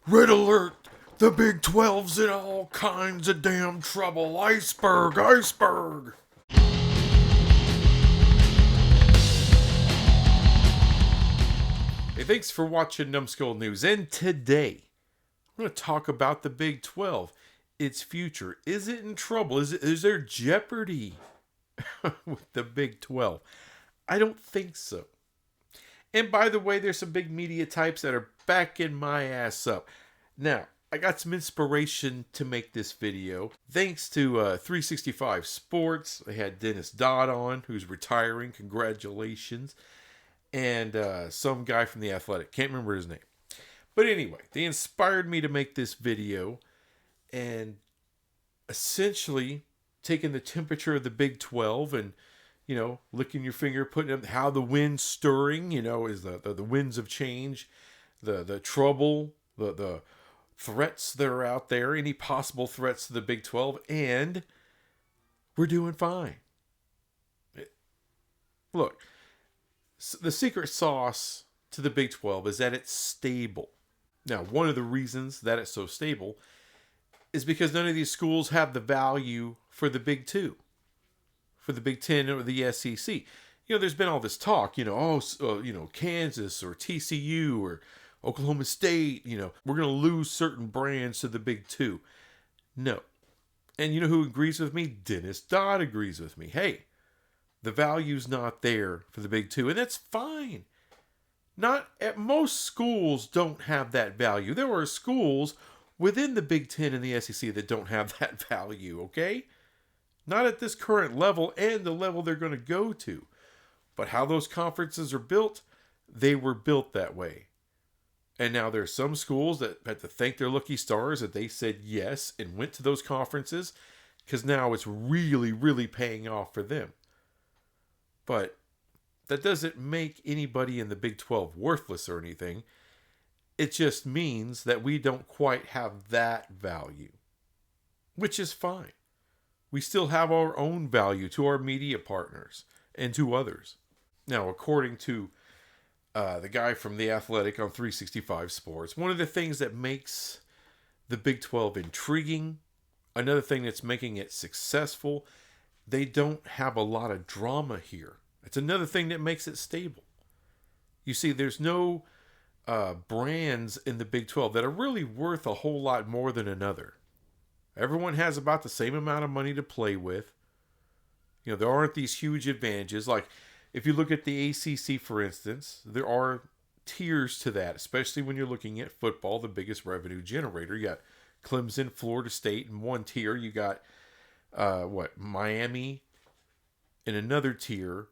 Red alert! The Big 12's in all kinds of damn trouble. Iceberg, iceberg! Hey, thanks for watching Numbskull News. And today, I'm going to talk about the Big 12. Its future. Is it in trouble? Is there jeopardy with the Big 12? I don't think so. And by the way, there's some big media types that are backing my ass up. Now, I got some inspiration to make this video. Thanks to 365 Sports. They had Dennis Dodd on, who's retiring. Congratulations. And some guy from The Athletic. Can't remember his name. But anyway, they inspired me to make this video. And essentially taking the temperature of the Big 12 and, you know, licking your finger, putting up how the wind's stirring, you know, is the winds of change, the trouble, the threats that are out there, any possible threats to the Big 12, and we're doing fine. Look, the secret sauce to the Big 12 is that it's stable. Now, one of the reasons that it's so stable is because none of these schools have the value for the Big 2, for the Big 10 or the SEC. You know, there's been all this talk, you know, Kansas or TCU or Oklahoma State, you know, we're going to lose certain brands to the Big 2. No. And you know who agrees with me? Dennis Dodd agrees with me. Hey, the value's not there for the Big 2, and that's fine. Most schools don't have that value. There are schools within the Big 10 and the SEC that don't have that value, okay? Not at this current level and the level they're going to go to. But how those conferences are built, they were built that way. And now there's some schools that have to thank their lucky stars that they said yes and went to those conferences, because now it's really, really paying off for them. But that doesn't make anybody in the Big 12 worthless or anything. It just means that we don't quite have that value, which is fine. We still have our own value to our media partners and to others. Now, according to the guy from The Athletic on 365 Sports, one of the things that makes the Big 12 intriguing, another thing that's making it successful, they don't have a lot of drama here. It's another thing that makes it stable. You see, there's no brands in the Big 12 that are really worth a whole lot more than another. Everyone has about the same amount of money to play with. You know, there aren't these huge advantages. Like, if you look at the ACC, for instance, there are tiers to that, especially when you're looking at football, the biggest revenue generator. You got Clemson, Florida State in one tier. You got, Miami in another tier.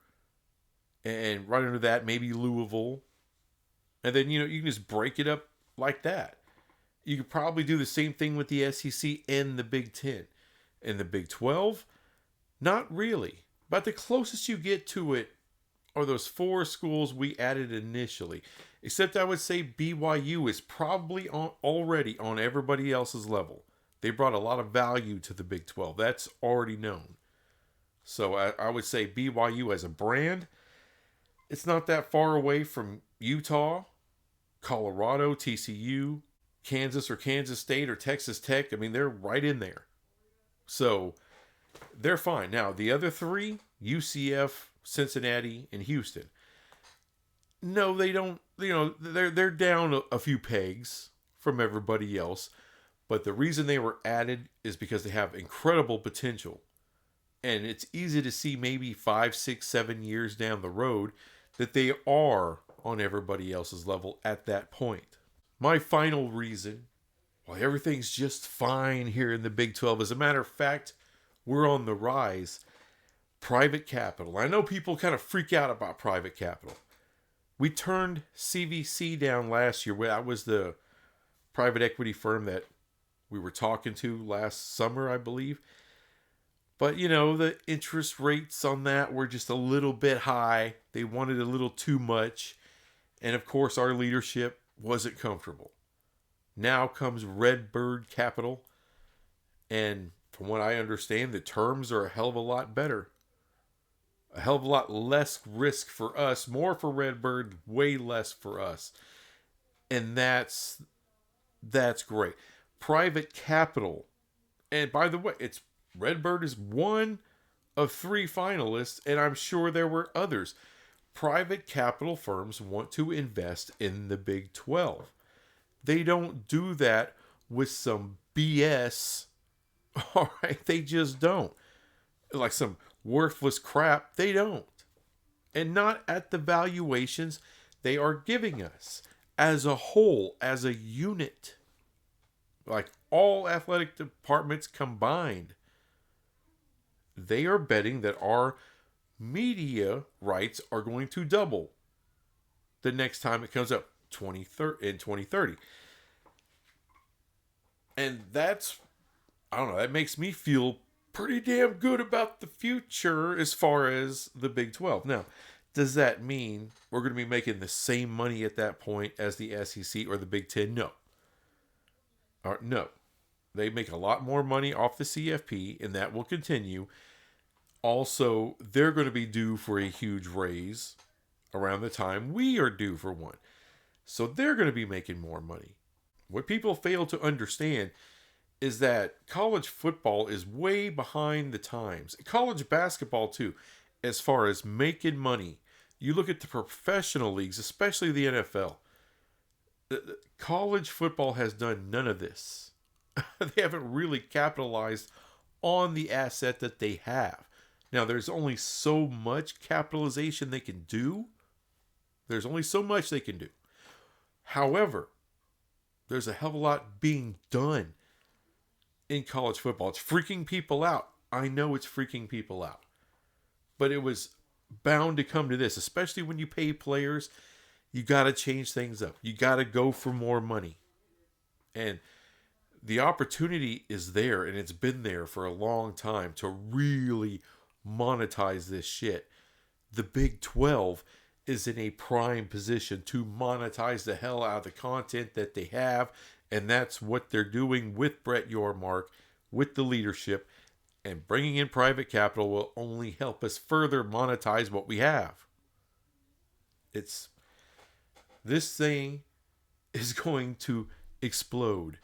And right under that, maybe Louisville. And then, you know, you can just break it up like that. You could probably do the same thing with the SEC and the Big 10. And the Big 12, not really. But the closest you get to it are those 4 schools we added initially. Except I would say BYU is probably already on everybody else's level. They brought a lot of value to the Big 12. That's already known. So I would say BYU as a brand, it's not that far away from Utah, Colorado, TCU, Kansas or Kansas State or Texas Tech. I mean, they're right in there. So they're fine. Now, the other 3, UCF, Cincinnati, and Houston. No, they don't, you know, they're down a few pegs from everybody else. But the reason they were added is because they have incredible potential. And it's easy to see maybe 5, 6, 7 years down the road that they are on everybody else's level at that point. My final reason why everything's just fine here in the Big 12, as a matter of fact, we're on the rise. Private capital. I know people kind of freak out about private capital. We turned CVC down last year. That was the private equity firm that we were talking to last summer, I believe. But, you know, the interest rates on that were just a little bit high. They wanted a little too much. And, of course, our leadership wasn't comfortable. Now comes Redbird Capital. And from what I understand, the terms are a hell of a lot better. A hell of a lot less risk for us. More for Redbird, way less for us. And that's That's great. Private capital. And by the way, it's Redbird is one of 3 finalists, and I'm sure there were others. Private capital firms want to invest in the Big 12. They don't do that with some BS. All right, they just don't. Like some worthless crap, they don't. And not at the valuations they are giving us as a whole, as a unit. Like all athletic departments combined. They are betting that our media rights are going to double the next time it comes up in 2030. And that's, I don't know, that makes me feel pretty damn good about the future as far as the Big 12. Now, does that mean we're going to be making the same money at that point as the SEC or the Big 10? No. No. They make a lot more money off the CFP, and that will continue. Also, they're going to be due for a huge raise around the time we are due for one. So they're going to be making more money. What people fail to understand is that college football is way behind the times. College basketball, too, as far as making money. You look at the professional leagues, especially the NFL. College football has done none of this. They haven't really capitalized on the asset that they have. Now, there's only so much capitalization they can do. There's only so much they can do. However, there's a hell of a lot being done in college football. It's freaking people out. I know it's freaking people out. But it was bound to come to this, especially when you pay players. You got to change things up. You got to go for more money. And the opportunity is there, and it's been there for a long time to really monetize this shit. The Big 12 is in a prime position to monetize the hell out of the content that they have, and that's what they're doing with Brett Yormark, with the leadership, and bringing in private capital will only help us further monetize what we have. This thing is going to explode.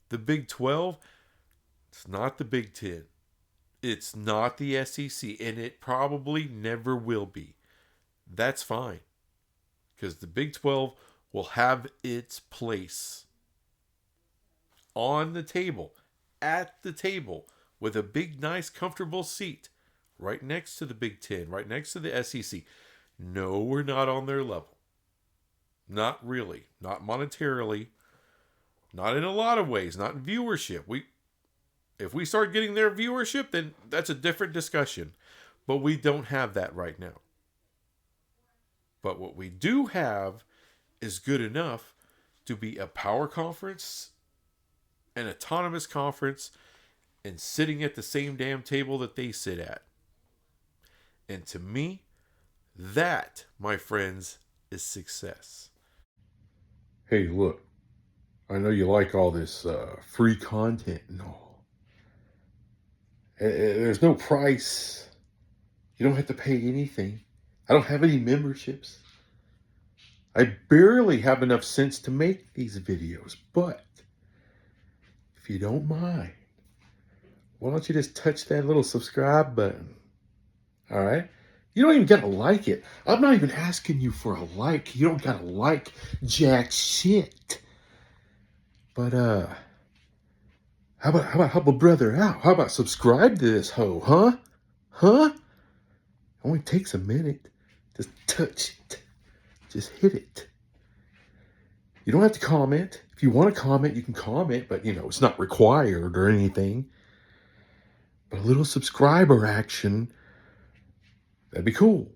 The Big 12, it's not the Big 10. It's not the SEC, and it probably never will be. That's fine. Because the Big 12 will have its place on the table, at the table, with a big, nice, comfortable seat right next to the Big 10, right next to the SEC. No, we're not on their level. Not really. Not monetarily. Not in a lot of ways. Not in viewership. If we start getting their viewership, then that's a different discussion. But we don't have that right now. But what we do have is good enough to be a power conference, an autonomous conference, and sitting at the same damn table that they sit at. And to me, that, my friends, is success. Hey, look, I know you like all this free content and all. There's no price. You don't have to pay anything. I don't have any memberships. I barely have enough sense to make these videos, but if you don't mind, why don't you just touch that little subscribe button? All right? You don't even got to like it. I'm not even asking you for a like. You don't got to like jack shit. But how about help a brother out? How about subscribe to this hoe, huh? Huh? It only takes a minute. Just touch it. Just hit it. You don't have to comment. If you want to comment, you can comment, but it's not required or anything. But a little subscriber action, that'd be cool.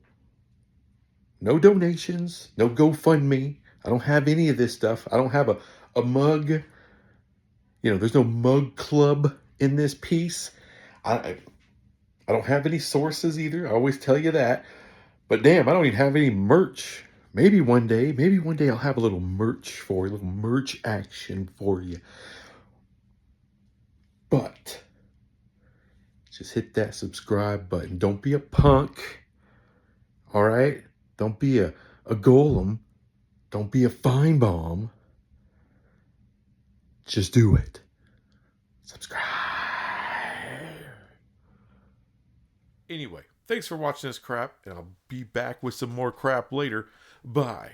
No donations, no GoFundMe. I don't have any of this stuff. I don't have a mug. There's no mug club in this piece. I don't have any sources either. I always tell you that. But damn, I don't even have any merch. Maybe one day I'll have a little merch for you, a little merch action for you. But just hit that subscribe button. Don't be a punk. All right? Don't be a golem. Don't be a fine bomb. Just do it. Subscribe. Anyway, thanks for watching this crap, and I'll be back with some more crap later. Bye.